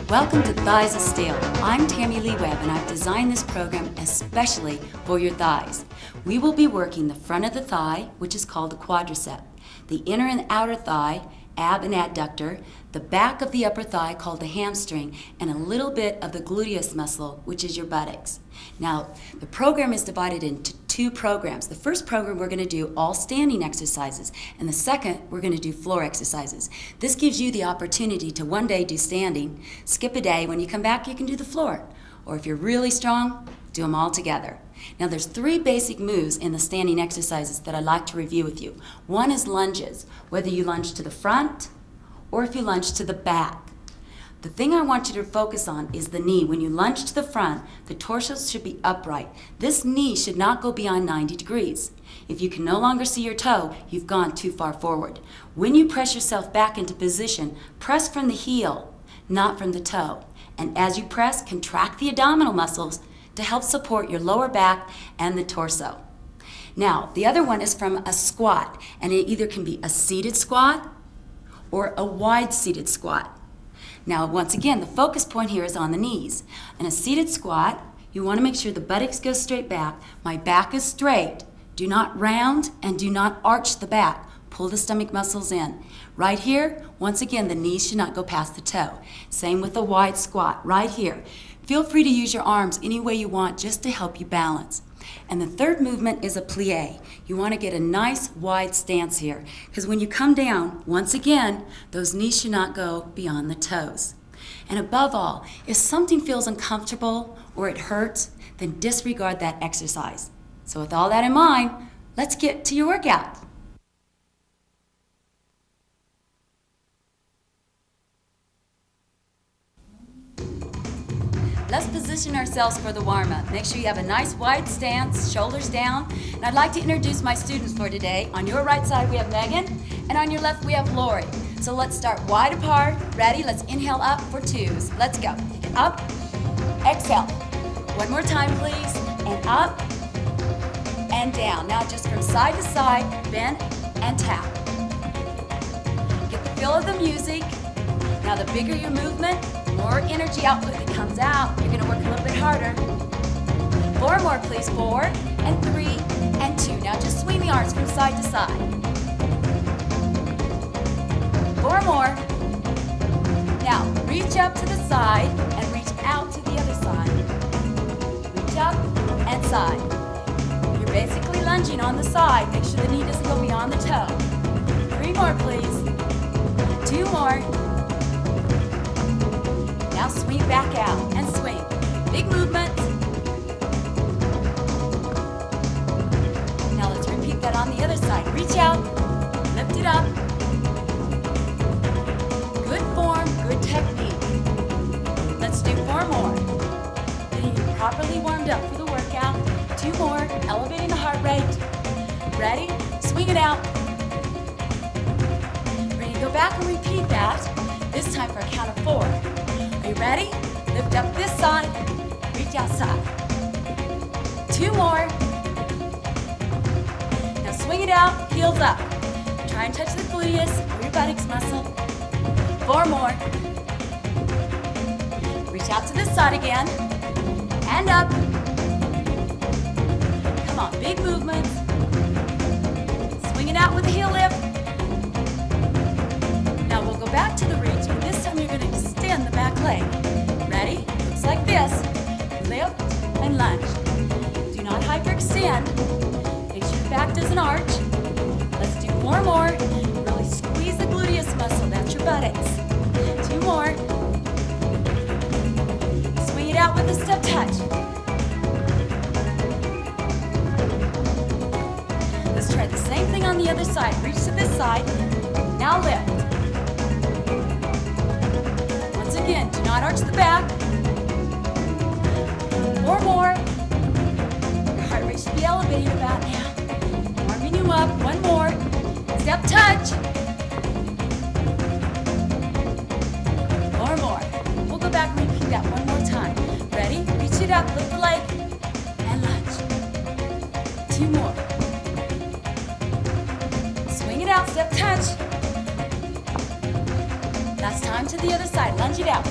Welcome to Thighs of Steel. I'm Tamilee Webb and I've designed this program especially for your thighs. We will be working the front of the thigh, which is called the quadricep, the inner and outer thigh, ab and adductor, the back of the upper thigh called the hamstring, and a little bit of the gluteus muscle, which is your buttocks. Now, the program is divided into two programs. The first program we're going to do all standing exercises, and the second we're going to do floor exercises. This gives you the opportunity to one day do standing, skip a day, when you come back you can do the floor. Or if you're really strong, do them all together. Now there's three basic moves in the standing exercises that I'd like to review with you. One is lunges, whether you lunge to the front or if you lunge to the back. The thing I want you to focus on is the knee. When you lunge to the front, the torso should be upright. This knee should not go beyond 90 degrees. If you can no longer see your toe, you've gone too far forward. When you press yourself back into position, press from the heel, not from the toe. And as you press, contract the abdominal muscles to help support your lower back and the torso. Now, the other one is from a squat, and it either can be a seated squat or a wide seated squat. Now, once again, the focus point here is on the knees. In a seated squat, you want to make sure the buttocks go straight back. My back is straight. Do not round and do not arch the back. Pull the stomach muscles in. Right here, once again, the knees should not go past the toe. Same with the wide squat, right here. Feel free to use your arms any way you want just to help you balance. And the third movement is a plie. You want to get a nice wide stance here, because when you come down, once again, those knees should not go beyond the toes. And above all, if something feels uncomfortable or it hurts, then disregard that exercise. So with all that in mind, let's get to your workout. Let's position ourselves for the warm-up. Make sure you have a nice wide stance, shoulders down. And I'd like to introduce my students for today. On your right side we have Megan, and on your left we have Lori. So let's start wide apart. Ready? Let's inhale up for twos. Let's go. Up, exhale. One more time, please. And up, and down. Now just from side to side, bend and tap. Get the feel of the music. Now the bigger your movement, more energy output that comes out. You're going to work a little bit harder. Four more, please. 4 and 3 and 2. Now just swing the arms from side to side. 4 more. Now reach up to the side and reach out to the other side. Reach up and side. You're basically lunging on the side. Make sure the knee doesn't go beyond the toe. 3 more, please. 2 more. Now swing back out and swing. Big movements. Now let's repeat that on the other side. Reach out, lift it up. Good form, good technique. Let's do 4 more. Getting you properly warmed up for the workout. 2 more, elevating the heart rate. Ready? Swing it out. Ready to go back and repeat that. This time for a count of 4. Are you ready? Lift up this side, reach outside. 2 more. Now swing it out, heels up. Try and touch the gluteus or your buttocks muscle. 4 more. Reach out to this side again, and up. Come on, big movements. Swing it out with a heel lift. Now we'll go back to the reach, but this time you're going to extend the back leg. Ready? Looks like this. Lift and lunge. Do not hyperextend. Make sure your back doesn't arch. Let's do 4 more. Really squeeze the gluteus muscle. That's your buttocks. 2 more. Swing it out with a step touch. Let's try the same thing on the other side. Reach to this side. Now lift. Again, do not arch the back. 4 more. Your heart rate should be elevated about now. Warming you up. 1 more. Step touch. 4 more. We'll go back and repeat that 1 more time. Ready? Reach it up, lift the leg, and lunge. 2 more. Swing it out, step touch. Last time to the other side. Lunge it out.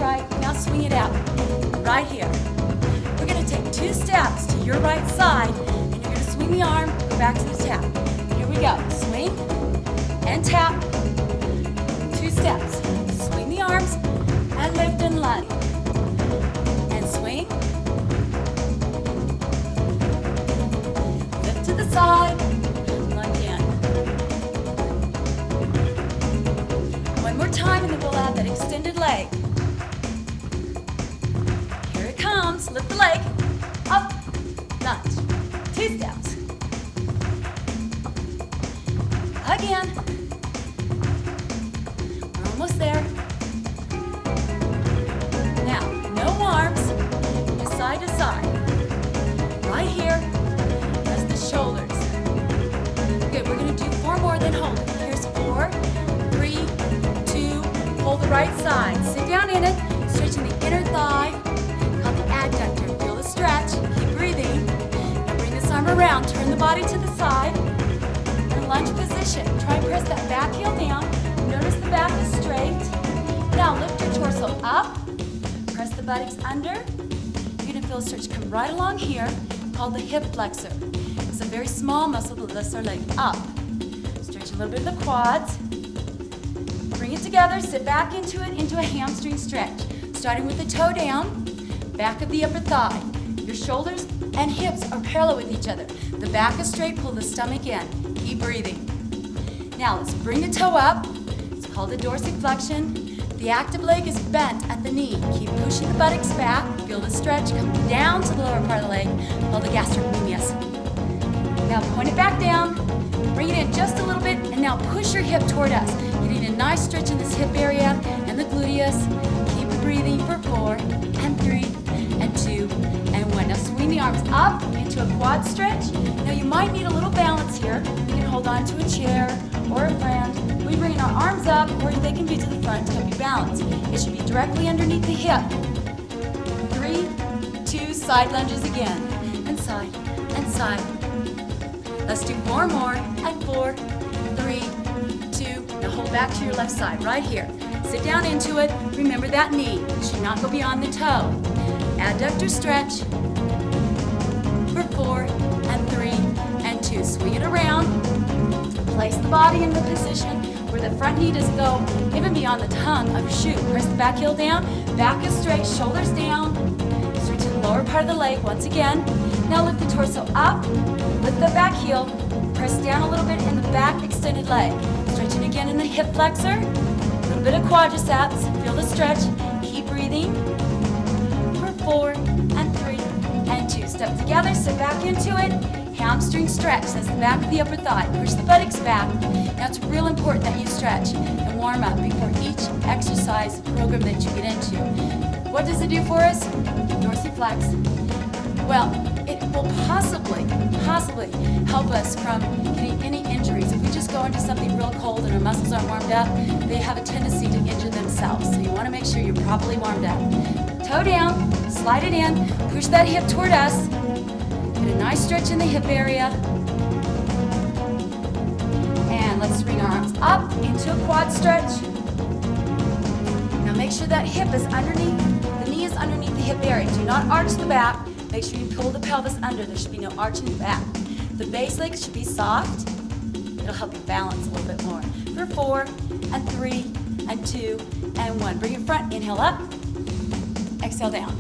right. Now swing it out. Right here. We're going to take 2 steps to your right side, and you're going to swing the arm, go back to the tap. Here we go. Swing and tap. 2 steps. Swing the arms and lift and lunge. And swing. Lift to the side. Lunge in. One more time, and then we'll add that extended leg. Here it comes. Lift the leg. Up. Lunge. 2 steps. Again. We're almost there. Now, no arms. Just side to side. Right here. Rest the shoulders. Good. We're going to do 4 more, then hold it. Here's 4, 3, 2. Hold the right side. Sit down in it. Stretching the inner thigh. Called the adductor. Feel the stretch. Keep breathing. Now bring this arm around. Turn the body to the side. Lunge position. Try and press that back heel down. Notice the back is straight. Now lift your torso up. Press the buttocks under. You're going to feel a stretch come right along here called the hip flexor. It's a very small muscle that lifts our leg up. Stretch a little bit of the quads. Bring it together. Sit back into it, into a hamstring stretch. Starting with the toe down, back of the upper thigh. Your shoulders and hips are parallel with each other. The back is straight. Pull the stomach in. Keep breathing. Now let's bring the toe up. It's called a dorsiflexion. The active leg is bent at the knee. Keep pushing the buttocks back. Feel the stretch. Come down to the lower part of the leg, called the gastrocnemius. Now point it back down. Bring it in just a little bit, and now push your hip toward us. Getting a nice stretch in this hip area and the gluteus. Keep breathing for 4 and 3 and 2 and 1. Now swing the arms up into a quad stretch. Now you might need a little balance here. You can hold on to a chair or a friend. We bring our arms up, or they can be to the front to help you balance. It should be directly underneath the hip. 3, 2, side lunges again. And side, and side. Let's do 4 more, and 4, 3, 2. Now hold back to your left side, right here. Sit down into it. Remember that knee. It should not go beyond the toe. Adductor stretch. For 4, and 3, and 2. Swing it around. Place the body in the position where the front knee doesn't go even beyond the tongue of your shoe. Press the back heel down. Back is straight, shoulders down. Straight to the lower part of the leg once again. Now lift the torso up. Lift the back heel. Press down a little bit in the back extended leg. Stretching again in the hip flexor. A little bit of quadriceps. Feel the stretch. Keep breathing. For 4, and 3, and 2. Step together, sit back into it. Hamstring stretch, that's the back of the upper thigh. Push the buttocks back. Now it's real important that you stretch and warm up before each exercise program that you get into. What does it do for us? Dorsiflex. Well, it will possibly help us from getting any injuries. If we just go into something real cold and our muscles aren't warmed up, they have a tendency to injure themselves. So you want to make sure you're properly warmed up. Toe down, slide it in, push that hip toward us. Get a nice stretch in the hip area. And let's bring our arms up into a quad stretch. Now make sure that hip is underneath, the knee is underneath the hip area. Do not arch the back. Make sure you pull the pelvis under. There should be no arch in the back. The base leg should be soft. It'll help you balance a little bit more. For 4, and 3, and 2, and 1. Bring your front, inhale up. Exhale down.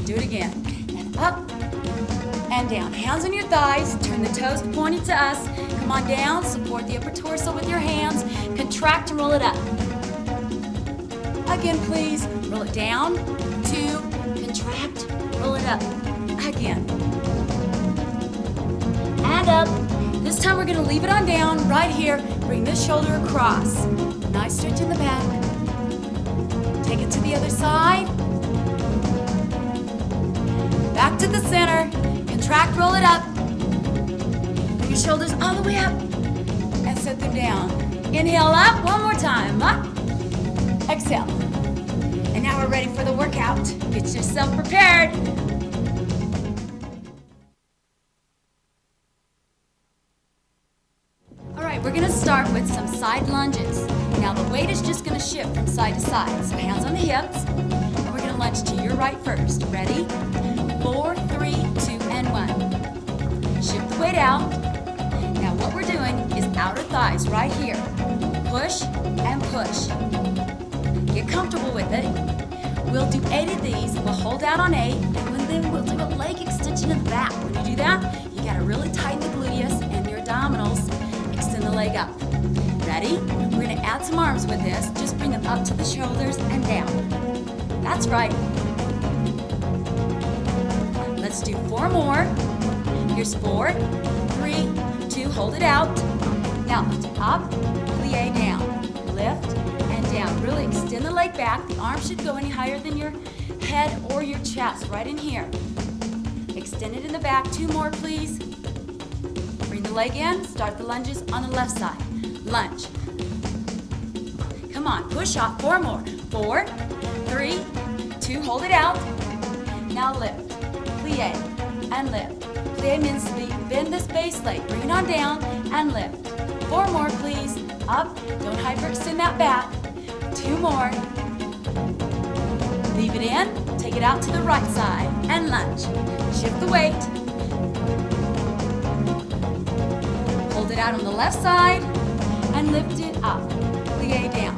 Do it again. And up and down. Hands on your thighs. Turn the toes pointed to us. Come on down. Support the upper torso with your hands. Contract and roll it up. Again, please. Roll it down. 2. Contract. Roll it up. Again. And up. This time we're going to leave it on down right here. Bring this shoulder across. Nice stretch in the back. Take it to the other side. Back to the center. Contract, roll it up. Bring your shoulders all the way up. And set them down. Inhale up. One more time. Up. Exhale. And now we're ready for the workout. Get yourself prepared. All right, we're going to start with some side lunges. Now the weight is just going to shift from side to side. So hands on the hips. to lunge to your right first. Ready? 4, 3, 2, and 1. Shift the weight out. Now what we're doing is outer thighs right here. Push and push. Get comfortable with it. We'll do 8 of these. We'll hold out on 8, and then we'll do a leg extension in the back. When you do that, you gotta really tighten the gluteus and your abdominals. Extend the leg up. Ready? We're gonna add some arms with this. Just bring them up to the shoulders and down. That's right. Let's do 4 more. Here's 4, 3, 2, hold it out. Now lift it up, plie down. Lift and down. Really extend the leg back. The arm should go any higher than your head or your chest, right in here. Extend it in the back. 2 more, please. Bring the leg in. Start the lunges on the left side. Lunge. Come on, push off. 4 more. 4, 3, 2, hold it out. Now lift, plie, and lift. Plie means bend this base leg. Bring it on down and lift. 4 more, please. Up. Don't hyperextend that back. 2 more. Leave it in. Take it out to the right side and lunge. Shift the weight. Hold it out on the left side and lift it up. Plie down.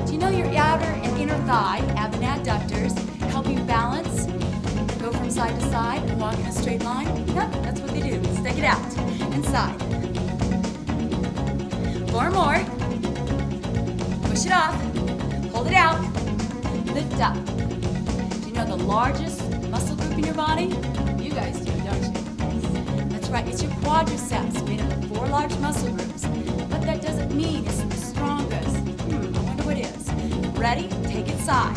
Do you know your outer and inner thigh, ab and adductors, help you balance, go from side to side, and walk in a straight line? Yep, that's what they do. Stick it out. Inside. 4 more. Push it off. Hold it out. Lift up. Do you know the largest muscle group in your body? You guys do, don't you? That's right. It's your quadriceps, made up of 4 large muscle groups. But that doesn't mean it's the strongest. I wonder what is. Ready? Take it side.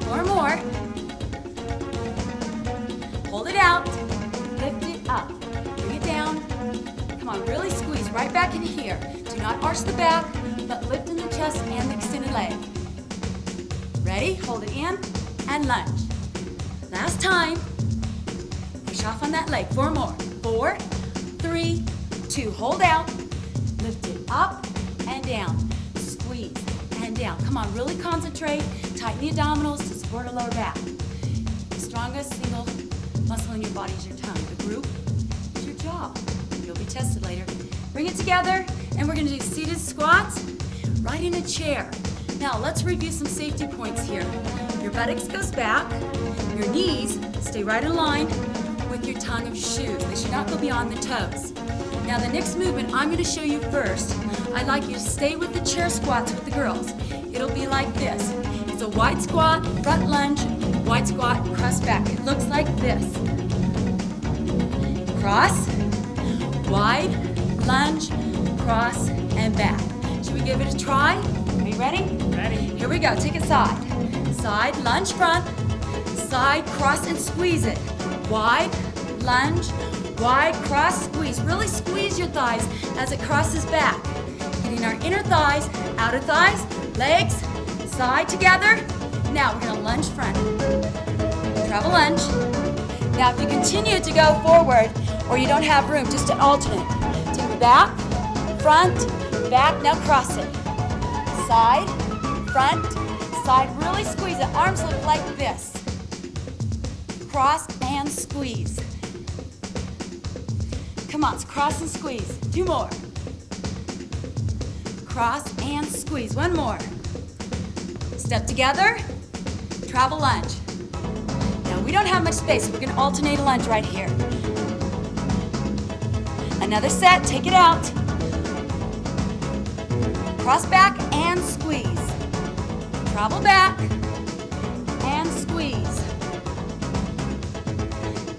4 more. Hold it out. Lift it up. Bring it down. Come on, really squeeze right back in here. Do not arch the back, but lift in the chest and the extended leg. Ready? Hold it in and lunge. Last time. Push off on that leg. 4 more. 4, 3, 2. Hold out. Lift it up and down. Squeeze and down. Come on, really concentrate. Tighten the abdominals to support a lower back. The strongest single muscle in your body is your tongue. The group is your jaw. You'll be tested later. Bring it together, and we're going to do seated squats right in a chair. Now, let's review some safety points here. Your buttocks goes back. Your knees stay right in line with your tongue of shoes. They should not go beyond the toes. Now, the next movement I'm going to show you first, I'd like you to stay with the chair squats with the girls. It'll be like this. It's a wide squat, front lunge, wide squat, cross back. It looks like this. Cross, wide, lunge, cross, and back. Should we give it a try? Are you ready? Ready. Here we go. Take it side. Side, lunge front, side, cross, and squeeze it. Wide, lunge, wide, cross, squeeze. Really squeeze your thighs as it crosses back. Getting our inner thighs, outer thighs, legs, side together. Now we're going to lunge front. Travel lunge. Now if you continue to go forward or you don't have room, just an alternate. Take the back, front, back. Now cross it. Side, front, side. Really squeeze it. Arms look like this. Cross and squeeze. Come on, cross and squeeze. 2 more. Cross and squeeze. 1 more. Step together. Travel lunge. Now we don't have much space, so we're going to alternate a lunge right here. Another set. Take it out. Cross back and squeeze. Travel back and squeeze.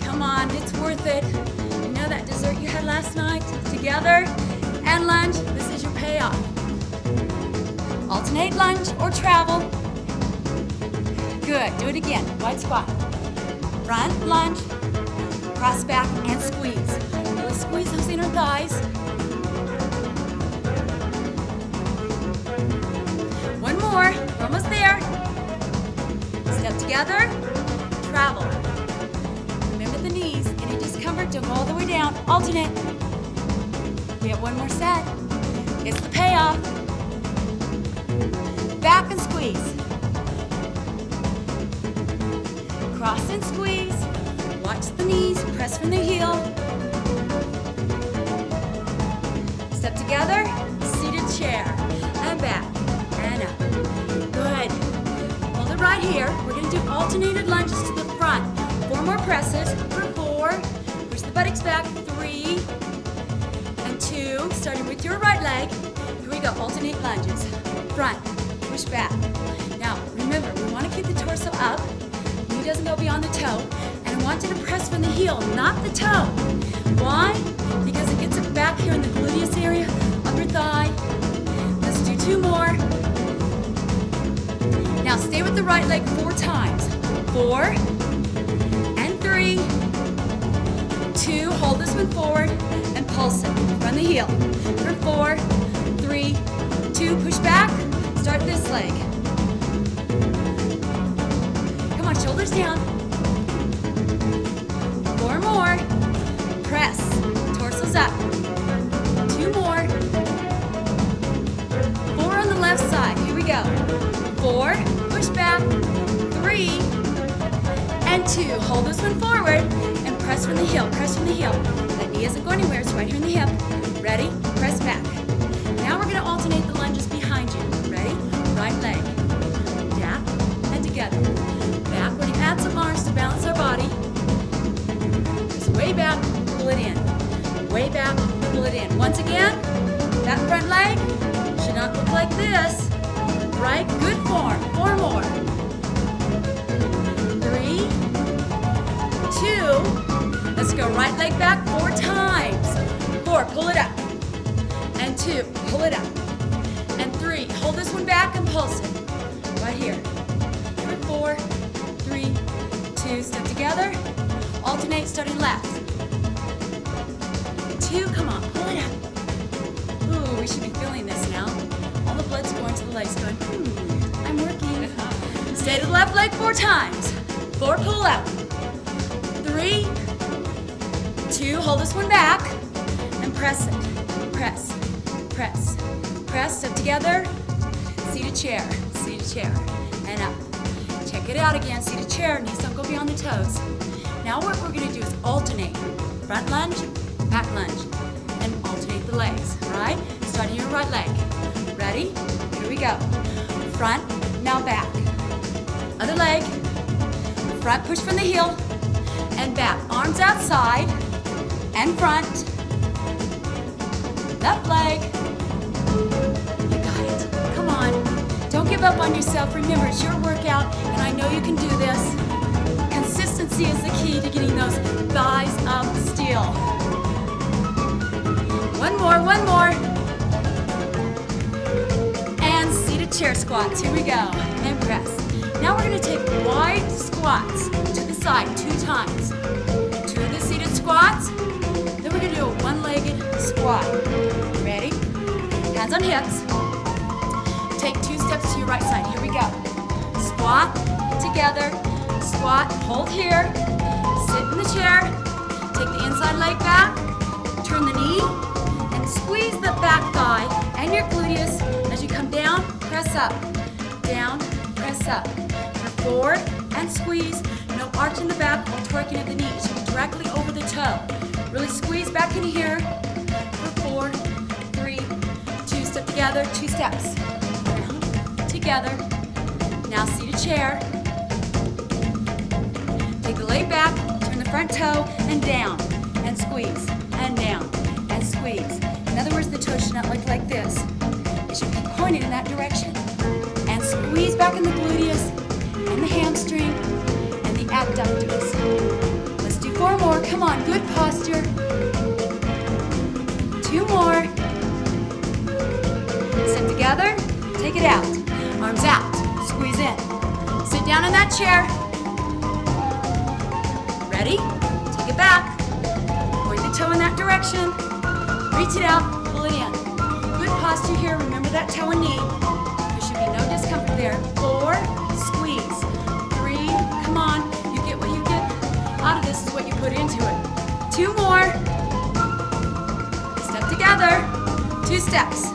Come on, it's worth it. You know that dessert you had last night? Together and lunge. This is your payoff. Alternate lunge or travel. Good. Do it again. Wide squat. Front lunge. Cross back and squeeze. Really squeeze those inner thighs. 1 more. We're almost there. Step together. Travel. Remember the knees. Any discomfort, don't go all the way down. Alternate. We have 1 more set. It's the payoff. Back and squeeze. right here, we're going to do alternated lunges to the front. 4 more presses for 4. Push the buttocks back. 3 and 2. Starting with your right leg. Here we go. Alternate lunges. Front. Push back. Now, remember, we want to keep the torso up. Knee doesn't go beyond the toe. And I want you to press from the heel, not the toe. Why? Because it gets it back here in the gluteus area, upper thigh. Let's do 2 more. Now stay with the right leg 4 times. 4 and 3, 2, hold this one forward and pulse it from the heel. For 4, 3, 2, push back, start this leg. Come on, shoulders down. 4 more, press, torso's up. 2 more. 4 on the left side, here we go. 4, push back, 3, and 2. Hold this one forward and press from the heel, press from the heel. That knee isn't going anywhere, it's right here in the hip. Ready? Press back. Now we're going to alternate the lunges behind you. Ready? Right leg. Down and together. Back, we're going to add some arms to balance our body. Just way back, pull it in. Way back, pull it in. Once again, that front leg should not look like this. Right, good form. 4 more. 3, 2. Let's go right leg back 4 times. 4, pull it up. And 2, pull it up. And 3, hold this one back and pulse it. Right here. 4, 3, 2, step together. Alternate starting left. 2, come on, pull it up. Ooh, we should be feeling this now. All the blood's going to the legs, going, I'm working. Stay to the left leg 4 times. 4, pull up. 3, 2, hold this one back, and press it. Press, press, press. Step together. Seated chair, and up. Check it out again. Seated chair. Knees don't go beyond the toes. Now what we're going to do is alternate. Front lunge, back lunge, and alternate the legs. Right? Starting your right leg. Ready? Here we go. Front, now back. Other leg. Front, push from the heel, and back. Arms outside, and front. Left leg. You got it. Come on. Don't give up on yourself. Remember, it's your workout, and I know you can do this. Consistency is the key to getting those thighs of steel. One more, one more. And seated chair squats. Here we go. And press. Now we're going to take wide squats to the side 2 times. 2 of the seated squats. Then we're going to do a one-legged squat. Ready? Hands on hips. Take 2 steps to your right side. Here we go. Squat together. Squat. Hold here. Sit in the chair. Take the inside leg back. Turn the knee. And squeeze the back thigh and your gluteus as you come down. Press up. Down. Press up. Forward and squeeze. No arch in the back or torquing at the knee. It should be directly over the toe. Really squeeze back in here. For 4, 3, 2. Step together. 2 steps. Down, together. Now seated chair. Take the leg back. Turn the front toe and down. And squeeze. And down. And squeeze. In other words, the toe should not look like this. It should be pointed in that direction. And squeeze back in the gluteus. And the hamstring, and the abductors. Let's do 4 more. Come on, good posture. 2 more. Sit together, take it out. Arms out, squeeze in. Sit down in that chair. Ready? Take it back. Point the toe in that direction. Reach it out, pull it in. Good posture here. Remember that toe and knee. There should be no discomfort there. 4, squeeze. 3, come on. You get what you get out of this is what you put into it. 2 more. Step together. 2 steps.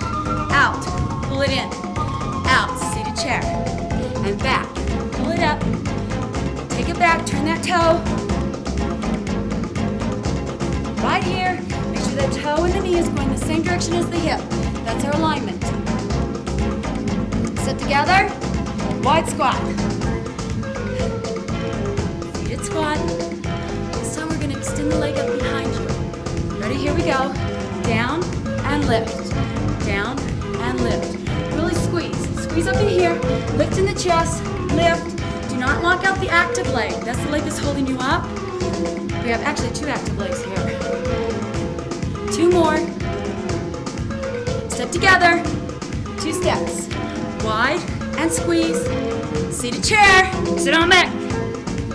Out. Pull it in. Out. Seated chair. And back. Pull it up. Take it back. Turn that toe. Right here. Make sure that toe and the knee is going the same direction as the hip. That's our alignment. Sit together. Wide squat. wide squat. This time we're going to extend the leg up behind you. Ready? Here we go. Down and lift. Down and lift. Really squeeze. Squeeze up in here. Lift in the chest. Lift. Do not lock out the active leg. That's the leg that's holding you up. We have actually 2 active legs here. 2 more. Step together. 2 steps. Wide and squeeze. Seated chair. Sit on back.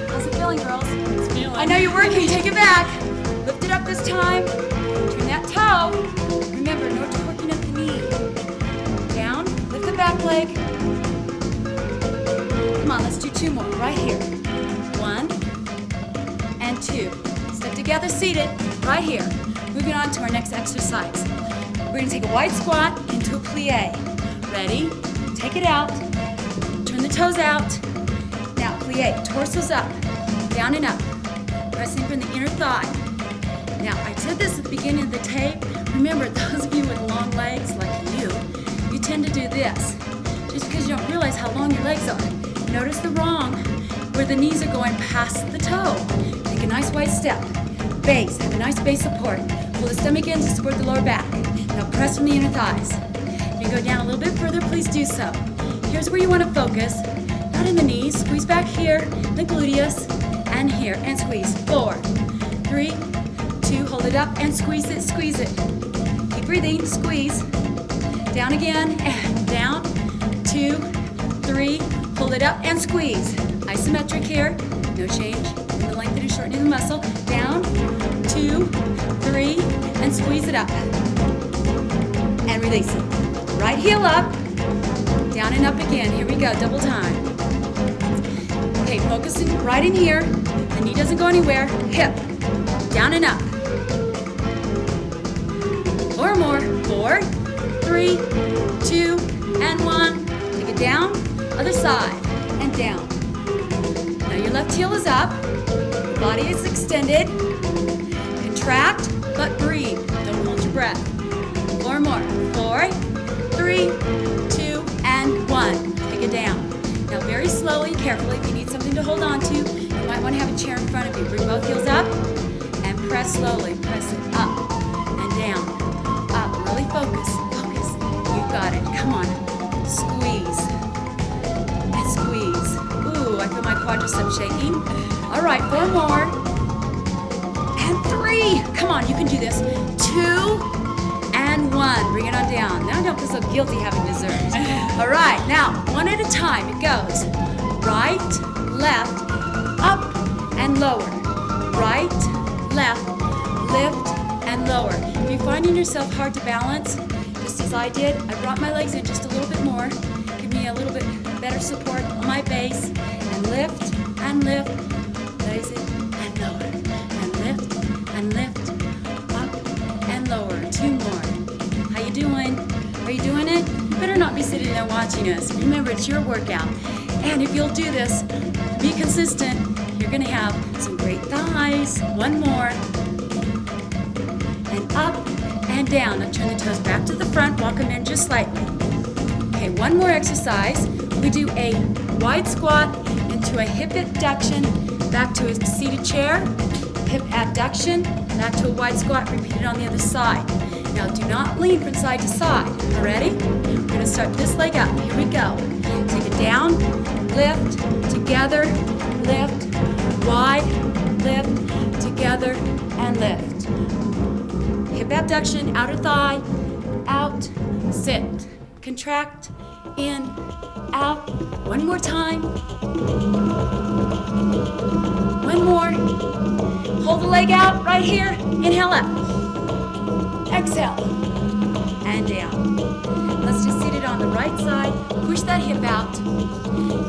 How's it feeling, girls? It's feeling. I know you're working. Take it back. Lift it up this time. Turn that toe. Remember, no torquing of the knee. Down. Lift the back leg. Come on, let's do 2 more. Right here. 1 and 2. Step together, seated. Right here. Moving on to our next exercise. We're going to take a wide squat into a plie. Ready? Take it out. Turn the toes out. Now plie. Torso's up. Down and up. Pressing from the inner thigh. Now, I did this at the beginning of the tape. Remember, those of you with long legs like you tend to do this. Just because you don't realize how long your legs are. Notice the wrong, where the knees are going past the toe. Take a nice wide step. Base. Have a nice base support. Pull the stomach in to support the lower back. Now press from the inner thighs. If you go down a little bit further, please do so. Here's where you want to focus. Not in the knees. Squeeze back here, the gluteus, and here, and squeeze. 4, 3, 2, hold it up, and squeeze it, squeeze it. Keep breathing, squeeze. Down again, and down. 2, 3, hold it up, and squeeze. Isometric here, no change in the lengthening and shortening of the muscle. Down, 2, 3, and squeeze it up. And release it. Right heel up, down and up again. Here we go, double time. Okay, focusing right in here. The knee doesn't go anywhere. Hip, down and up. 4 more. 4, 3, 2, and 1. Take it down, other side, and down. Now your left heel is up. Body is extended. Contract, but breathe. Don't hold your breath. 4 more. 4, 3, 2, and 1. Take it down. Now very slowly, carefully, if you need something to hold on to, you might want to have a chair in front of you. Bring both heels up and press slowly. Press it up and down. Up. Really focus. Focus. You've got it. Come on. Squeeze. And squeeze. Ooh, I feel my quadriceps shaking. All right, 4 more. And 3. Come on, you can do this. 2 and 1. Bring it on down. Now don't feel so guilty having dessert. All right, now, one at a time. It goes right, left, up, and lower. Right, left, lift, and lower. If you're finding yourself hard to balance, just as I did, I brought my legs in just a little bit more. Give me a little bit better support on my base. And lift, raise it, and lower. And lift, up, and lower. 2 more. How you doing? Are you doing it? You better not be sitting there watching us. Remember, it's your workout. And if you'll do this, be consistent, you're going to have some great thighs. 1 more. And up and down. Now turn the toes back to the front. Walk them in just slightly. Okay, 1 more exercise. We do a wide squat into a hip abduction, back to a seated chair, hip abduction, back to a wide squat. Repeat it on the other side. Now do not lean from side to side. Ready? We're going to start this leg up. Here we go. Take it down, lift, together, lift, wide, lift, together, and lift. Hip abduction, outer thigh, out, sit, contract, in, out. 1 more time. 1 more. Hold the leg out right here. Inhale up. Exhale. And down. Let's just sit it on the right side. Push that hip out.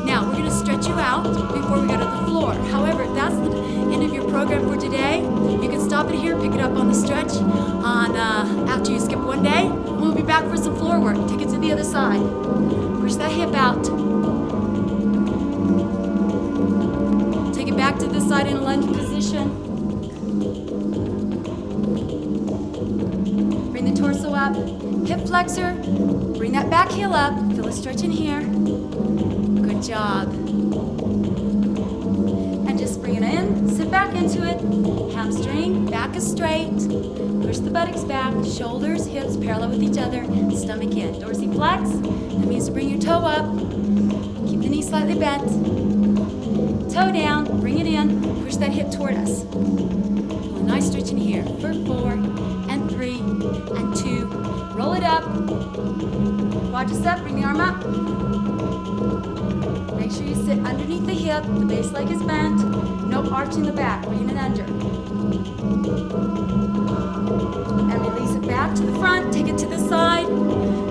Now we're going to stretch you out before we go to the floor. However, that's the end of your program for today. You can stop it here, pick it up on the stretch on after you skip 1 day. We'll be back for some floor work. Take it to the other side. Push that hip out. Take it back to this side in a lunge position. Bring the torso up. Hip flexor. Bring that back heel up. Feel a stretch in here. Good job. And just bring it in. back into it. Hamstring, back is straight. Push the buttocks back, shoulders, hips parallel with each other, stomach in. Dorsiflex, that means to bring your toe up. Keep the knee slightly bent. Toe down, bring it in, push that hip toward us. A nice stretch in here for 4 and 3 and 2. Roll it up. Quadricep, bring the arm up. Make sure you sit underneath the hip, the base leg is bent. No arch in the back, bring it under. And release it back to the front, take it to the side.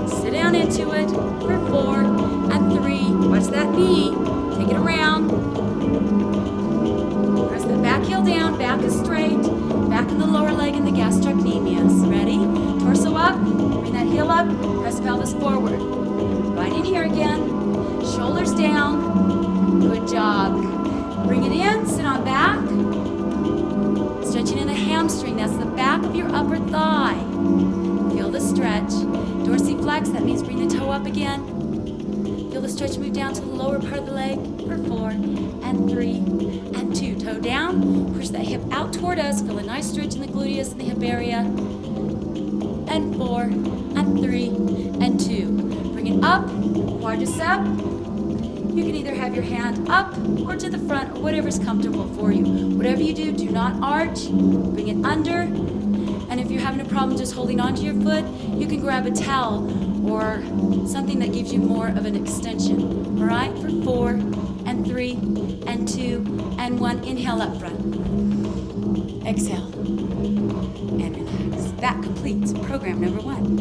Sit down into it for 4 and 3. Watch that knee, take it around. Press the back heel down, back is straight. Back in the lower leg in the gastrocnemius. Ready? Torso up, bring that heel up, press pelvis forward. Right in here again. Shoulders down. Good job. Bring it in, sit on back. Stretching in the hamstring, that's the back of your upper thigh. Feel the stretch. Dorsiflex, that means bring the toe up again. Feel the stretch move down to the lower part of the leg for 4 and 3 and 2. Toe down, push that hip out toward us. Feel a nice stretch in the gluteus and the hip area. And 4 and 3 and 2. Bring it up, quadricep. You can either have your hand up or to the front or whatever's comfortable for you. Whatever you do, do not arch. Bring it under. And if you're having a problem just holding onto your foot, you can grab a towel or something that gives you more of an extension. All right, for 4 and 3 and 2 and 1. Inhale up front. Exhale. And relax. That completes program number 1.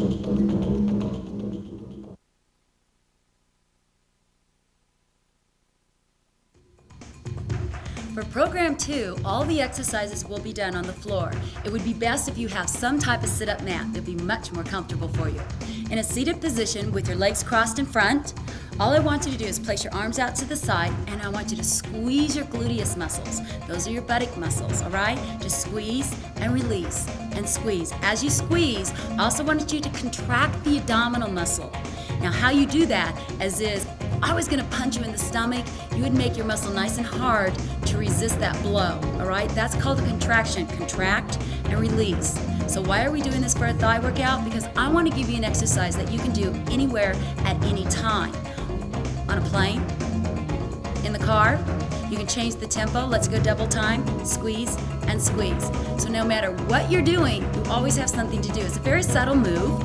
For program 2, all the exercises will be done on the floor. It would be best if you have some type of sit-up mat. It'll be much more comfortable for you. In a seated position with your legs crossed in front, all I want you to do is place your arms out to the side, and I want you to squeeze your gluteus muscles. Those are your buttock muscles, all right? Just squeeze and release and squeeze. As you squeeze, I also want you to contract the abdominal muscle. Now, how you do that is I was going to punch you in the stomach. You would make your muscle nice and hard to resist that blow, all right? That's called a contraction. Contract and release. So why are we doing this for a thigh workout? Because I want to give you an exercise that you can do anywhere at any time. On a plane, in the car, you can change the tempo. Let's go double time, squeeze and squeeze. So no matter what you're doing, you always have something to do. It's a very subtle move.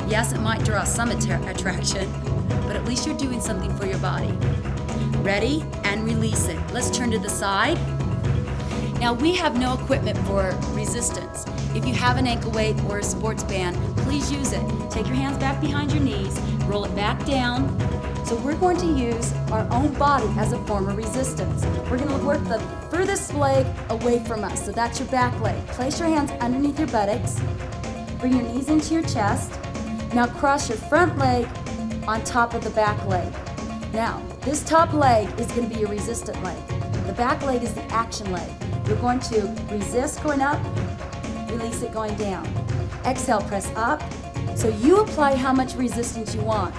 Yes, it might draw some attraction, but at least you're doing something for your body. Ready? And release it. Let's turn to the side. Now, we have no equipment for resistance. If you have an ankle weight or a sports band, please use it. Take your hands back behind your knees, roll it back down. So we're going to use our own body as a form of resistance. We're going to work the furthest leg away from us. So that's your back leg. Place your hands underneath your buttocks. Bring your knees into your chest. Now cross your front leg on top of the back leg. Now, this top leg is going to be your resistant leg. The back leg is the action leg. You're going to resist going up, release it going down. Exhale, press up. So you apply how much resistance you want.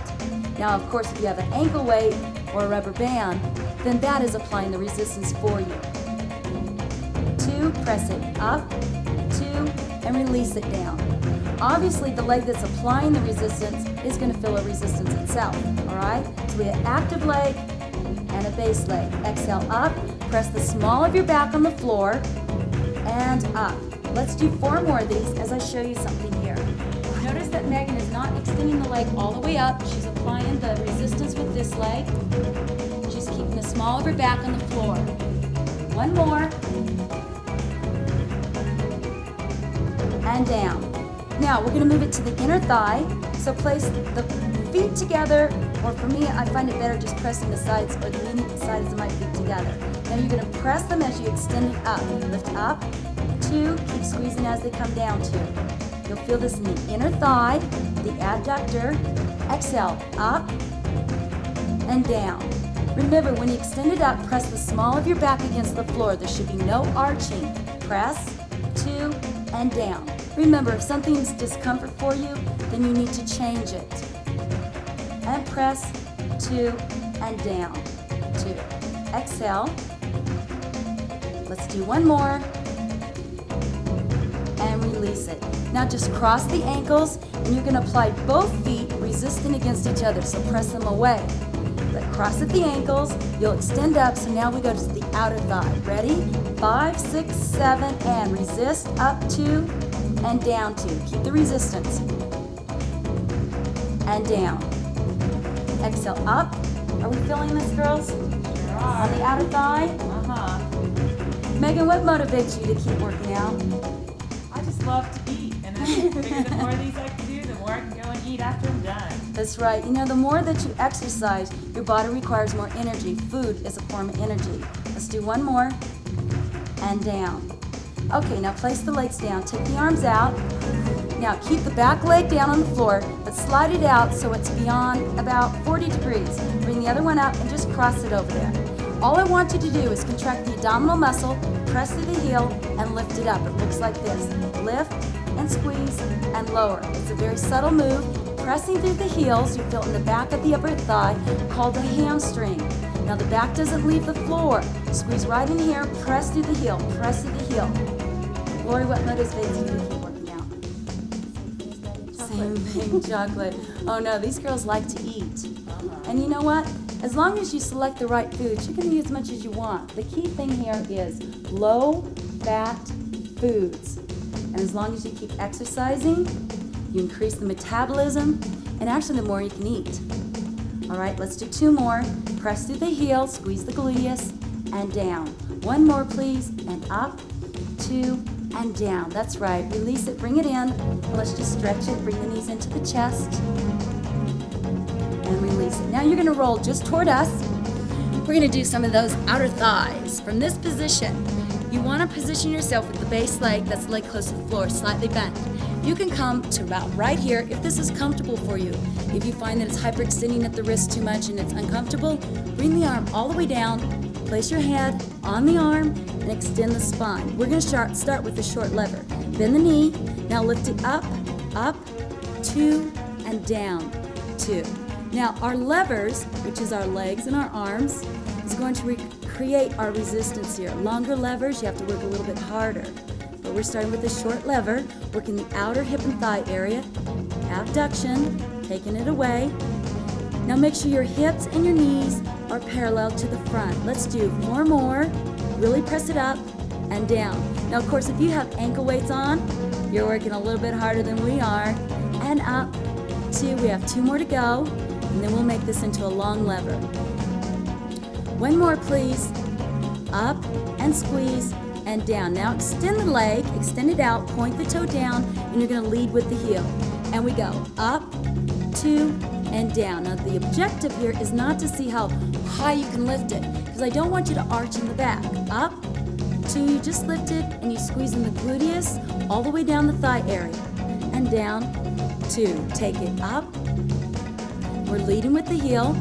Now, of course, if you have an ankle weight or a rubber band, then that is applying the resistance for you. 2, press it up, 2, and release it down. Obviously, the leg that's applying the resistance is going to feel a resistance itself, all right? So we have active leg and a base leg. Exhale up, press the small of your back on the floor, and up. Let's do 4 more of these as I show you something here. Notice that Megan is not extending the leg all the way up. She's applying the resistance with this leg. She's keeping the small of her back on the floor. 1 more. And down. Now, we're going to move it to the inner thigh. So place the feet together, or for me, I find it better just pressing the sides or the leaning sides of my feet together. Now you're going to press them as you extend it up. Lift up, 2, keep squeezing as they come down, 2. You'll feel this in the inner thigh, the adductor. Exhale, up and down. Remember, when you extend it up, press the small of your back against the floor. There should be no arching. Press, 2, and down. Remember, if something's discomfort for you, then you need to change it. And press, 2, and down, 2. Exhale. Let's do one more. And release it. Now just cross the ankles, and you're going to apply both feet resistant against each other, so press them away. But cross at the ankles, you'll extend up, so now we go to the outer thigh. Ready? 5, 6, 7, and resist, up 2, and down 2. Keep the resistance. And down. Exhale, up. Are we feeling this, girls? Sure are. On the outer thigh? Megan, what motivates you to keep working out? I just love to eat, and I figure the more of these I can do, the more I can go and eat after I'm done. That's right. You know, the more that you exercise, your body requires more energy. Food is a form of energy. Let's do one more. And down. Okay, now place the legs down. Take the arms out. Now keep the back leg down on the floor, but slide it out so it's beyond about 40 degrees. Bring the other one up and just cross it over there. All I want you to do is contract the abdominal muscle, press through the heel, and lift it up. It looks like this. Lift and squeeze and lower. It's a very subtle move. Pressing through the heels, you feel in the back of the upper thigh, called the hamstring. Now the back doesn't leave the floor. Squeeze right in here, press through the heel, press through the heel. Lori, what motivates you to keep working out? Same thing, chocolate. Oh no, these girls like to eat. And you know what? As long as you select the right foods, you can eat as much as you want. The key thing here is low-fat foods. And as long as you keep exercising, you increase the metabolism, and actually the more you can eat. All right, let's do 2 more. Press through the heel, squeeze the gluteus, and down. 1 more, please, and up, 2, and down. That's right. Release it, bring it in, and let's just stretch it. Bring the knees into the chest. And release it. Now you're going to roll just toward us. We're going to do some of those outer thighs. From this position, you want to position yourself with the base leg, that's the leg close to the floor, slightly bent. You can come to about right here if this is comfortable for you. If you find that it's hyperextending at the wrist too much and it's uncomfortable, bring the arm all the way down, place your head on the arm, and extend the spine. We're going to start with the short lever. Bend the knee. Now lift it up, 2, and down, 2. Now our levers, which is our legs and our arms, is going to create our resistance here. Longer levers, you have to work a little bit harder. But we're starting with the short lever, working the outer hip and thigh area, abduction, taking it away. Now make sure your hips and your knees are parallel to the front. Let's do 4 more. Really press it up and down. Now, of course, if you have ankle weights on, you're working a little bit harder than we are. And up, 2. We have 2 more to go. And then we'll make this into a long lever. 1 more, please. Up and squeeze and down. Now extend the leg, extend it out, point the toe down, and you're going to lead with the heel. And we go up, 2, and down. Now the objective here is not to see how high you can lift it, because I don't want you to arch in the back. Up, 2, you just lift it, and you squeeze in the gluteus all the way down the thigh area. And down, 2. Take it up. We're leading with the heel.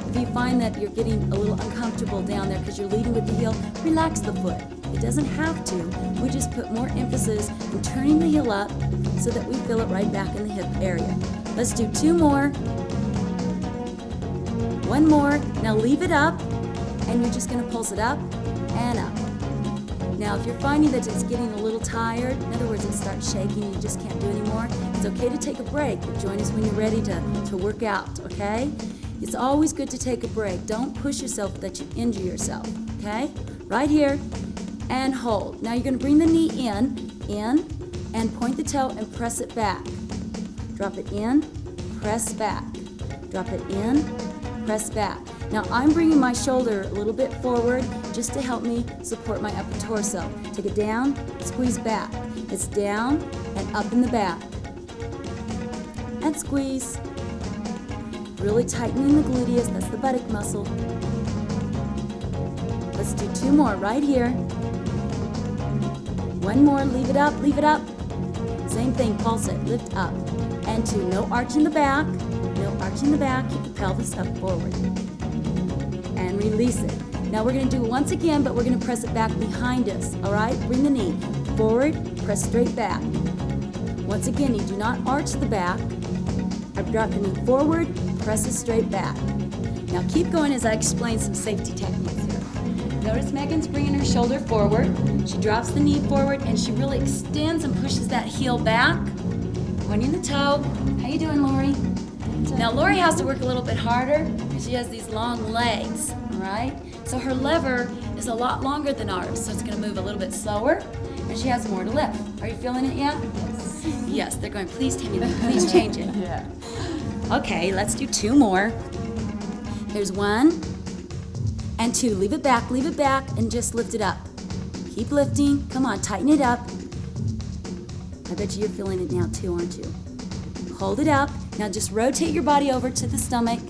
If you find that you're getting a little uncomfortable down there because you're leading with the heel, relax the foot. It doesn't have to. We just put more emphasis in turning the heel up so that we feel it right back in the hip area. Let's do 2 more. 1 more. Now leave it up, and you're just going to pulse it up and up. Now, if you're finding that it's getting a little tired, in other words, it starts shaking and you just can't do anymore, it's okay to take a break. Join us when you're ready to work out, okay? It's always good to take a break. Don't push yourself that you injure yourself, okay? Right here, and hold. Now you're going to bring the knee in, and point the toe and press it back. Drop it in, press back. Drop it in, press back. Now I'm bringing my shoulder a little bit forward just to help me support my upper torso. Take it down, squeeze back. It's down and up in the back. And squeeze. Really tightening the gluteus, that's the buttock muscle. Let's do 2 more right here. 1 more, leave it up, leave it up. Same thing, pulse it, lift up. And 2, no arch in the back, no arch in the back, keep the pelvis up forward. And release it. Now we're going to do it once again, but we're going to press it back behind us, all right? Bring the knee forward, press straight back. Once again, you do not arch the back. I've dropped the knee forward, press it straight back. Now keep going as I explain some safety techniques here. Notice Megan's bringing her shoulder forward. She drops the knee forward and she really extends and pushes that heel back. Pointing the toe. How you doing, Lori? Now Lori has to work a little bit harder because she has these long legs, all right? So her lever is a lot longer than ours, so it's gonna move a little bit slower and she has more to lift. Are you feeling it yet? Yes. Yes, they're going, please Tamilee, please change it. Yeah. Okay, let's do 2 more. Here's 1 and 2. Leave it back, and just lift it up. Keep lifting. Come on, tighten it up. I bet you're feeling it now too, aren't you? Hold it up. Now just rotate your body over to the stomach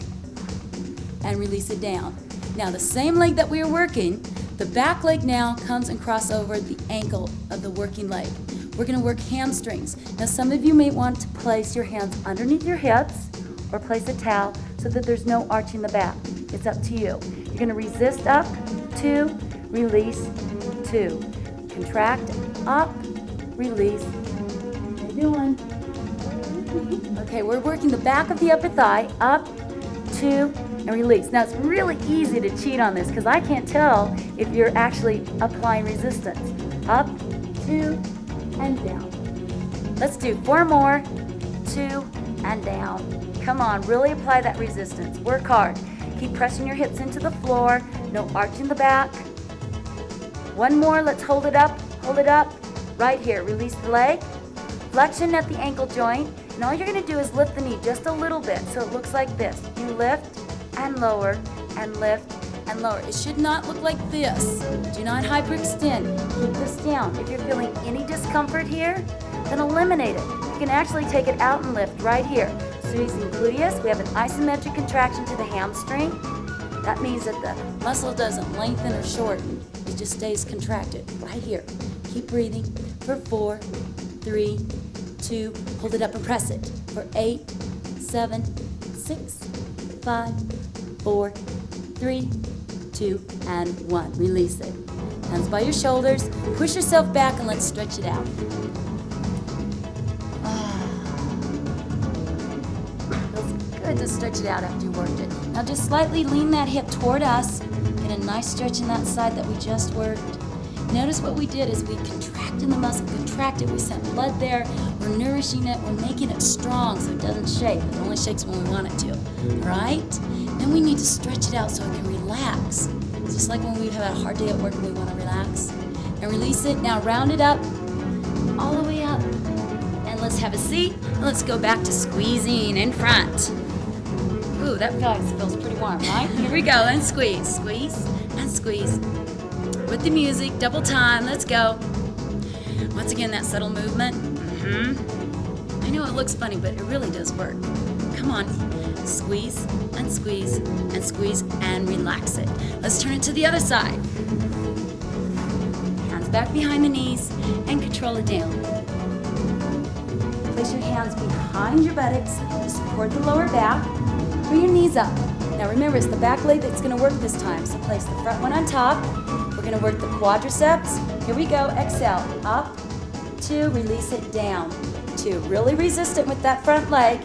and release it down. Now the same leg that we were working, the back leg now comes and cross over the ankle of the working leg. We're gonna work hamstrings. Now some of you may want to place your hands underneath your hips or place a towel so that there's no arch in the back. It's up to you. You're gonna resist up, 2, release, 2. Contract, up, release. How you doing? Okay, we're working the back of the upper thigh, up, 2, and release. Now it's really easy to cheat on this because I can't tell if you're actually applying resistance. Up, 2, and down. Let's do 4 more, 2, and down. Come on, really apply that resistance. Work hard. Keep pressing your hips into the floor. No arch in the back. 1 more, let's hold it up, right here. Release the leg, flexion at the ankle joint, and all you're gonna do is lift the knee just a little bit so it looks like this. You lift and lower, and lift and lower. It should not look like this. Do not hyperextend. Keep this down. If you're feeling any discomfort here, then eliminate it. You can actually take it out and lift right here. Squeezing gluteus, we have an isometric contraction to the hamstring. That means that the muscle doesn't lengthen or shorten. It just stays contracted right here. Keep breathing for 4, 3, 2, hold it up and press it. For 8, 7, 6, 5, 4, 3, 2, and 1. Release it. Hands by your shoulders. Push yourself back and let's stretch it out. Feels good to stretch it out after you worked it. Now just slightly lean that hip toward us. Get a nice stretch in that side that we just worked. Notice what we did is we contracted the muscle, contracted, we sent blood there, we're nourishing it, we're making it strong so it doesn't shake. It only shakes when we want it to, right? Then we need to stretch it out so it can relax. It's just like when we have a hard day at work and we want to relax. And release it, now round it up, all the way up. And let's have a seat, and let's go back to squeezing in front. Ooh, that feels pretty warm, right? Here we go, and squeeze, squeeze, and squeeze. With the music, double time, let's go. Once again, that subtle movement. I know it looks funny, but it really does work. Come on, squeeze, and squeeze, and squeeze, and relax it. Let's turn it to the other side. Hands back behind the knees, and control it down. Place your hands behind your buttocks to support the lower back. Bring your knees up. Now remember, it's the back leg that's gonna work this time, so place the front one on top. We're gonna work the quadriceps. Here we go, exhale, up, 2, release it, down, 2. Really resist it with that front leg.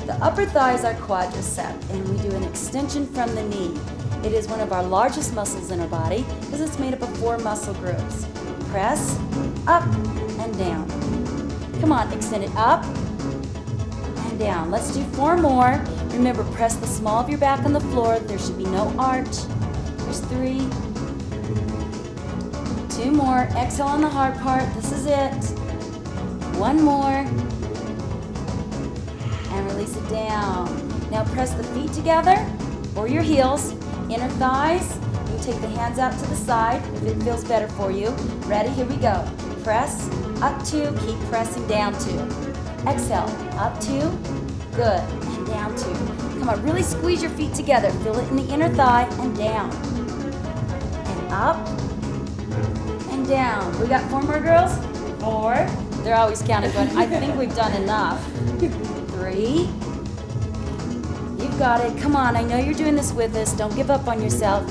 The upper thigh is our quadricep, and we do an extension from the knee. It is one of our largest muscles in our body because it's made up of 4 muscle groups. Press, up, and down. Come on, extend it up, and down. Let's do 4 more. Remember, press the small of your back on the floor. There should be no arch. There's 3. 2 more. Exhale on the hard part. This is it. 1 more. And release it down. Now press the feet together or your heels. Inner thighs. You take the hands out to the side if it feels better for you. Ready? Here we go. Press. Up 2. Keep pressing. Down 2. Exhale. Up 2. Good. And down 2. Come on. Really squeeze your feet together. Feel it in the inner thigh and down. And up. And down. We got 4 more, girls? 4. They're always counting, but I think we've done enough. 3. You've got it. Come on. I know you're doing this with us. Don't give up on yourself.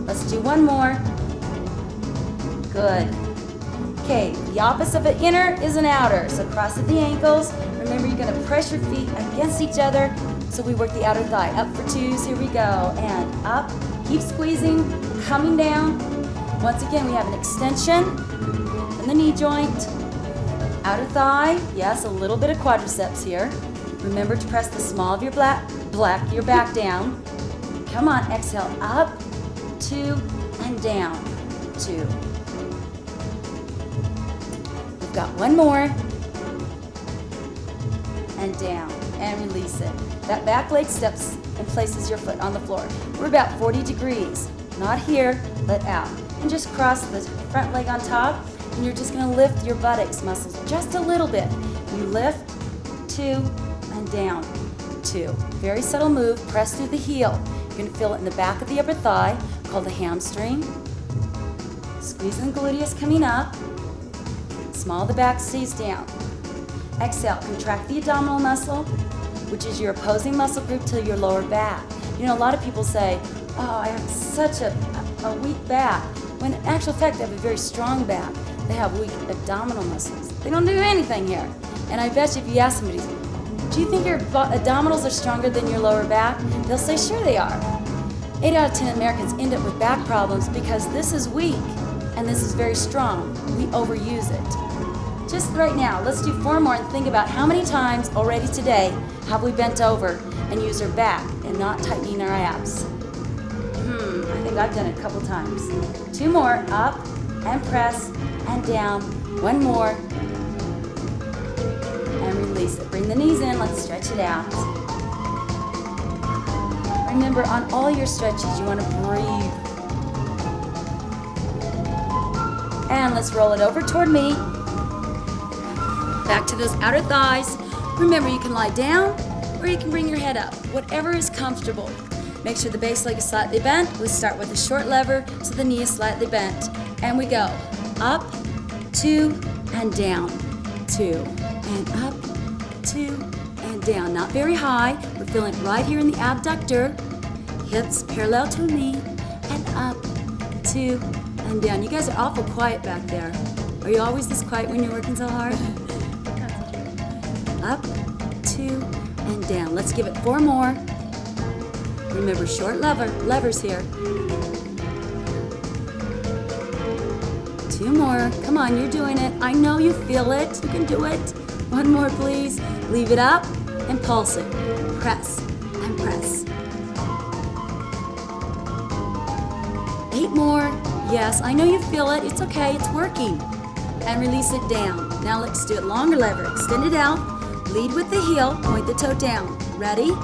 Let's do 1 more. Good. Okay, the opposite of an inner is an outer. So cross at the ankles. Remember, you're going to press your feet against each other. So we work the outer thigh. Up for 2s. Here we go. And up Keep squeezing, coming down. Once again, we have an extension in the knee joint. Outer thigh, yes, a little bit of quadriceps here. Remember to press the small of your your back down. Come on, exhale, up, 2, and down, 2. We've got one more. And down, and release it. That back leg steps and places your foot on the floor. We're about 40 degrees. Not here, but out. And just cross the front leg on top, and you're just gonna lift your buttocks muscles just a little bit. You lift, 2, and down, 2. Very subtle move, press through the heel. You're gonna feel it in the back of the upper thigh, called the hamstring. Squeezing the gluteus coming up. Small of the back stays down. Exhale, contract the abdominal muscle, which is your opposing muscle group to your lower back. You know, a lot of people say, oh, I have such a weak back, when in actual fact, they have a very strong back. They have weak abdominal muscles. They don't do anything here. And I bet you if you ask somebody, do you think your abdominals are stronger than your lower back? They'll say, sure they are. 8 out of 10 Americans end up with back problems because this is weak and this is very strong. We overuse it. Just right now, let's do 4 more and think about how many times already today have we bent over and used our back and not tightening our abs. I think I've done it a couple times. 2 more, up and press and down. 1 more. And release it. Bring the knees in, let's stretch it out. Remember, on all your stretches, you want to breathe. And let's roll it over toward me. Back to those outer thighs. Remember, you can lie down or you can bring your head up, whatever is comfortable. Make sure the base leg is slightly bent. We start with a short lever so the knee is slightly bent. And we go up, 2, and down, 2, and up, 2, and down. Not very high. We're feeling it right here in the abductor. Hips parallel to the knee, and up, 2, and down. You guys are awful quiet back there. Are you always this quiet when you're working so hard? Up, 2, and down. Let's give it 4 more. Remember, short levers here. 2 more. Come on, you're doing it. I know you feel it. You can do it. 1 more, please. Leave it up and pulse it. Press and press. 8 more. Yes, I know you feel it. It's okay. It's working. And release it down. Now let's do it. Longer lever. Extend it out. Lead with the heel. Point the toe down. Ready?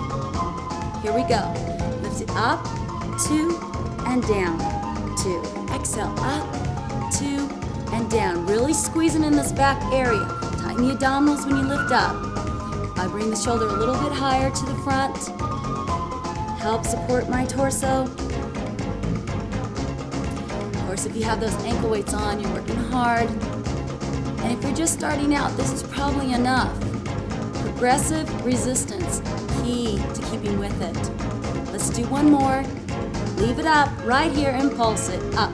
Here we go. Lift it up. 2 and down. 2. Exhale. Up. 2 and down. Really squeezing in this back area. Tighten the abdominals when you lift up. I bring the shoulder a little bit higher to the front. Help support my torso. Of course, if you have those ankle weights on, you're working hard. And if you're just starting out, this is probably enough. Progressive resistance, key to keeping with it. Let's do 1 more. Leave it up right here and pulse it up.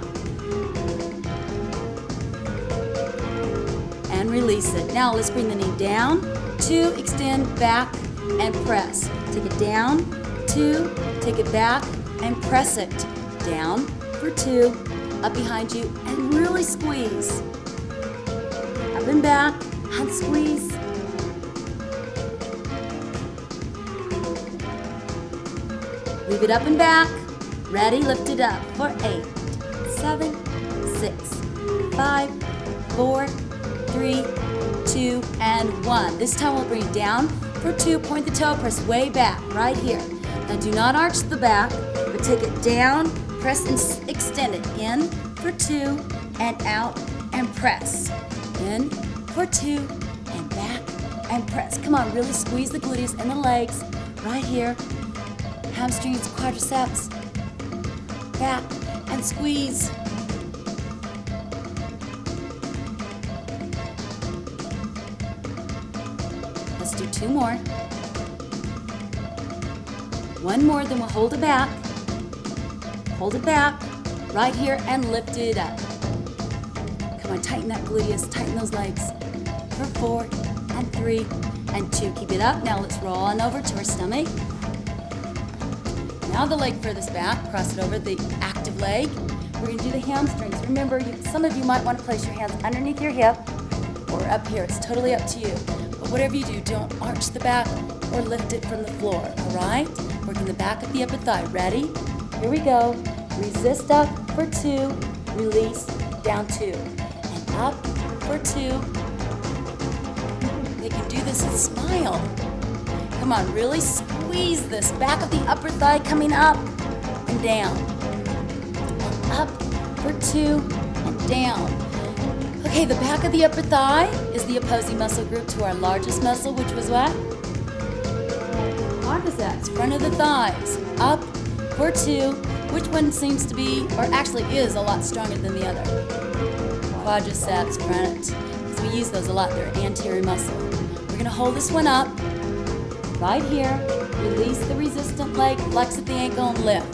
And release it. Now let's bring the knee down, 2, extend, back, and press. Take it down, 2, take it back, and press it. Down for 2, up behind you, and really squeeze. Up and back, and squeeze. Leave it up and back. Ready, lift it up for 8, 7, 6, 5, 4, 3, 2, and 1. This time we'll bring it down for 2. Point the toe, press way back, right here. Now do not arch the back, but take it down, press and extend it. In for 2, and out, and press. In for 2, and back, and press. Come on, really squeeze the gluteus and the legs, right here. Hamstrings, quadriceps, back, and squeeze. Let's do 2 more. 1 more, then we'll hold it back. Hold it back, right here, and lift it up. Come on, tighten that gluteus, tighten those legs. For 4, and 3, and 2. Keep it up. Now let's roll on over to our stomach. Now the leg furthest back, cross it over the active leg. We're going to do the hamstrings. Remember, some of you might want to place your hands underneath your hip or up here. It's totally up to you. But whatever you do, don't arch the back or lift it from the floor, all right? Working the back of the upper thigh. Ready? Here we go. Resist up for 2, release, down 2. And up for 2. They can do this and smile. Come on, really squeeze this. Back of the upper thigh coming up and down. And up for 2 and down. Okay, the back of the upper thigh is the opposing muscle group to our largest muscle, which was what? Quadriceps, front of the thighs. Up for 2. Which one seems to be, or actually is, a lot stronger than the other? Quadriceps, front. Because we use those a lot. They're anterior muscle. We're going to hold this one up. Right here, release the resistant leg, flex at the ankle, and lift.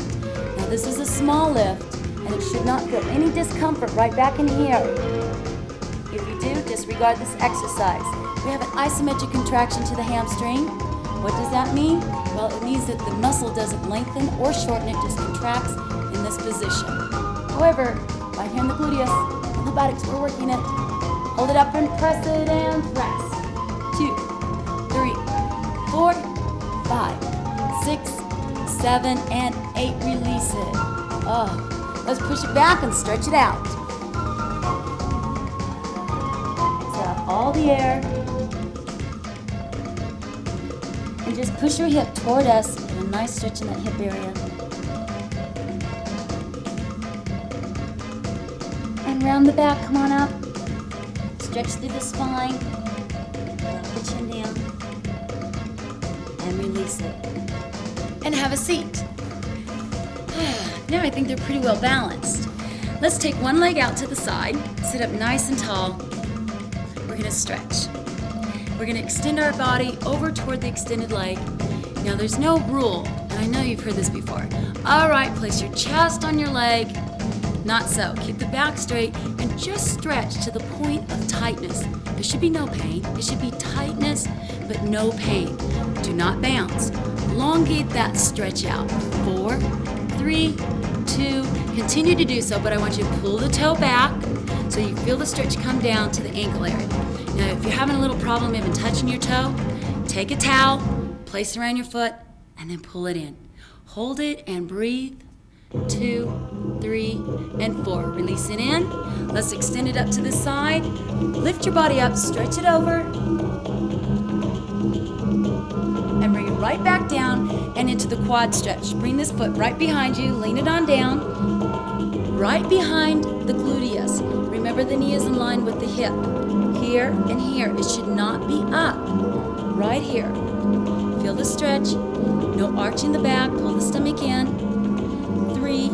Now this is a small lift, and it should not feel any discomfort right back in here. If you do, disregard this exercise. We have an isometric contraction to the hamstring. What does that mean? Well, it means that the muscle doesn't lengthen or shorten, it just contracts in this position. However, right here in the gluteus and the buttocks, we're working it. Hold it up and press it and press. 2, 3, 4, 5, 6, 7, and 8. Release it. Oh, let's push it back and stretch it out. Exhale all the air. And just push your hip toward us. Get a nice stretch in that hip area. And round the back, come on up. Stretch through the spine. Drop the chin down. And release it. And have a seat. Now I think they're pretty well balanced. Let's take one leg out to the side. Sit up nice and tall. We're going to stretch. We're going to extend our body over toward the extended leg. Now there's no rule, and I know you've heard this before. All right, place your chest on your leg. Not so. Keep the back straight and just stretch to the point of tightness. There should be no pain. There should be tightness, but no pain. Do not bounce. Elongate that stretch out. 4, 3, 2. Continue to do so, but I want you to pull the toe back so you feel the stretch come down to the ankle area. Now, if you're having a little problem even touching your toe, take a towel, place it around your foot, and then pull it in. Hold it and breathe. 2, 3, and 4. Release it in. Let's extend it up to the side. Lift your body up, stretch it over, and bring it right back down and into the quad stretch. Bring this foot right behind you, lean it on down, right behind the gluteus. Remember, the knee is in line with the hip. Here and here. It should not be up. Right here. Feel the stretch. No arch in the back. Pull the stomach in. 3,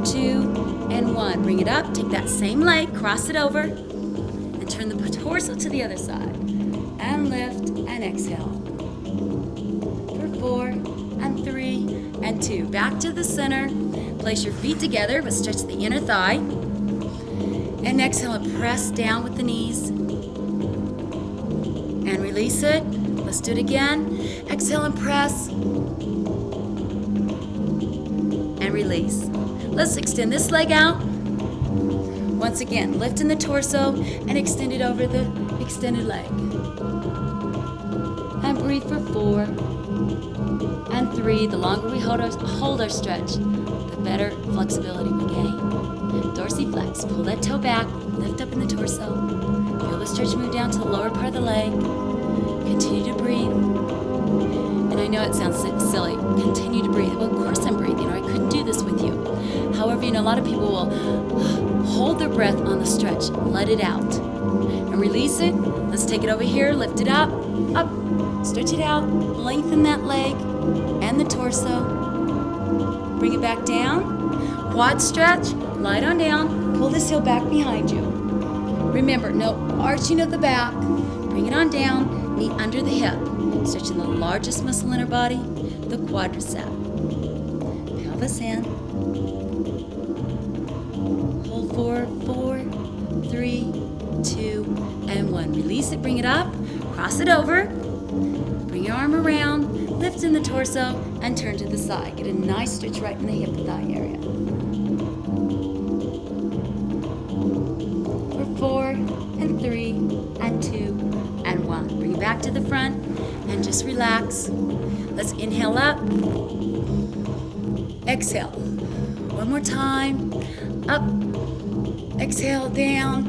2, and 1. Bring it up. Take that same leg. Cross it over. And turn the torso to the other side. And lift and exhale. For 4, and 3, and 2. Back to the center. Place your feet together, but stretch the inner thigh. And exhale and press down with the knees. And release it. Let's do it again. Exhale and press. And release. Let's extend this leg out. Once again, lifting the torso and extend it over the extended leg. And breathe for 4 and 3. The longer we hold our stretch, the better flexibility we gain. Dorsiflex. Pull that toe back. Lift up in the torso. Feel the stretch move down to the lower part of the leg. Continue to breathe. And I know it sounds silly. Continue to breathe. Well, of course I'm breathing, or I couldn't do this with you. However, a lot of people will hold their breath on the stretch. Let it out. And release it. Let's take it over here. Lift it up. Up. Stretch it out. Lengthen that leg and the torso. Bring it back down. Quad stretch. Light on down. Pull this heel back behind you. Remember, no arching of the back. Bring it on down. Knee under the hip. Stretching the largest muscle in our body, the quadricep. Pelvis in. Hold for 4, 3, 2, and 1. Release it. Bring it up. Cross it over. Bring your arm around. Lift in the torso and turn to the side. Get a nice stretch right in the hip and thigh area. For 4 and 3 and 2 and 1. Bring it back to the front and just relax. Let's inhale up. Exhale. One more time. Up. Exhale down.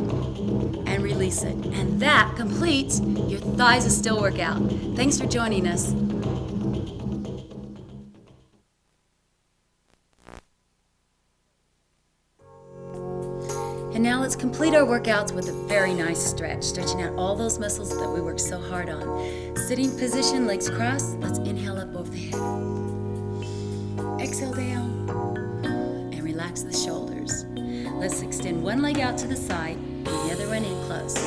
And release it. And that completes your thighs is still workout. Thanks for joining us. And now let's complete our workouts with a very nice stretch, stretching out all those muscles that we worked so hard on. Sitting position, legs crossed. Let's inhale up over the head. Exhale down and relax the shoulders. Let's extend one leg out to the side, the other one in close.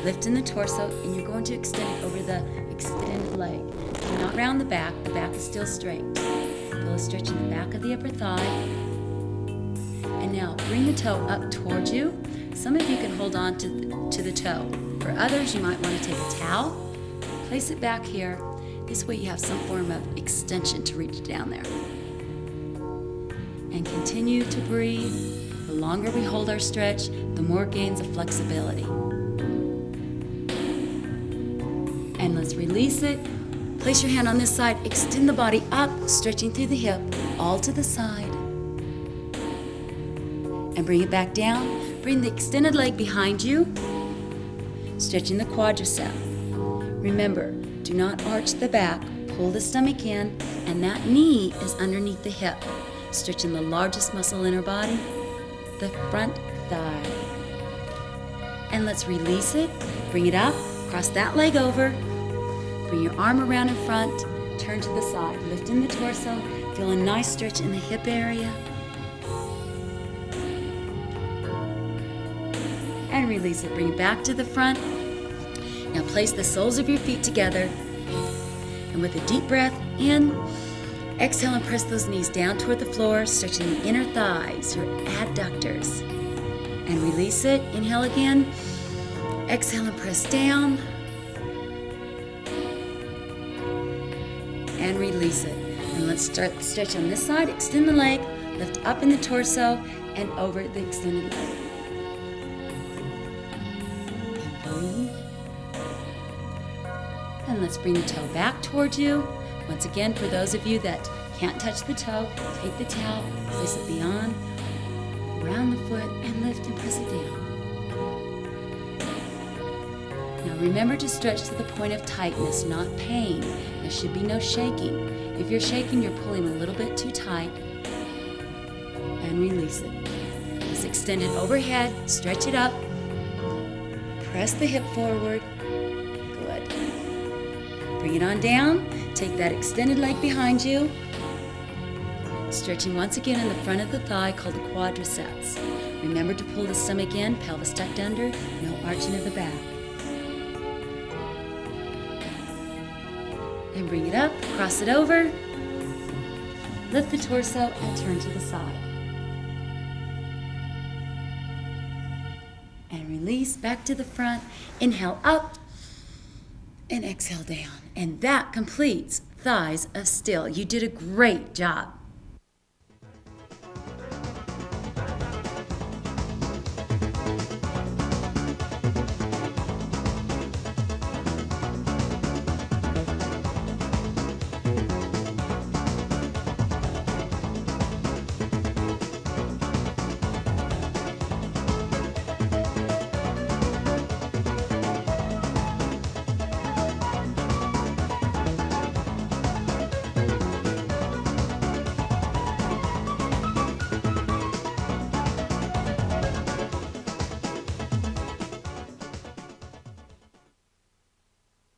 Lift in the torso, and you're going to extend it over the extended leg. Do not round the back is still straight. Feel a stretch in the back of the upper thigh. And now bring the toe up towards you. Some of you can hold on to the toe. For others, you might want to take a towel, place it back here. This way you have some form of extension to reach down there. And continue to breathe. The longer we hold our stretch, the more gains of flexibility. And let's release it. Place your hand on this side, extend the body up, stretching through the hip, all to the side. And bring it back down. Bring the extended leg behind you, stretching the quadricep. Remember, do not arch the back, pull the stomach in, and that knee is underneath the hip, stretching the largest muscle in our body, the front thigh. And let's release it, bring it up, cross that leg over, bring your arm around in front, turn to the side, lift in the torso, feel a nice stretch in the hip area. And release it, bring it back to the front. Now place the soles of your feet together, and with a deep breath in, exhale and press those knees down toward the floor, stretching the inner thighs, your adductors. And release it, inhale again, exhale and press down, and release it. And let's start the stretch on this side, extend the leg, lift up in the torso, and over the extended leg. And let's bring the toe back towards you. Once again, for those of you that can't touch the toe, take the towel, place it beyond, around the foot, and lift and press it down. Now remember to stretch to the point of tightness, not pain. There should be no shaking. If you're shaking, you're pulling a little bit too tight. And release it. Just extend it overhead, stretch it up, press the hip forward. Good. Bring it on down. Take that extended leg behind you. Stretching once again in the front of the thigh called the quadriceps. Remember to pull the stomach in, pelvis tucked under, no arching of the back. And bring it up, cross it over. Lift the torso and turn to the side. And release back to the front. Inhale up. And exhale down. And that completes thighs of still. You did a great job.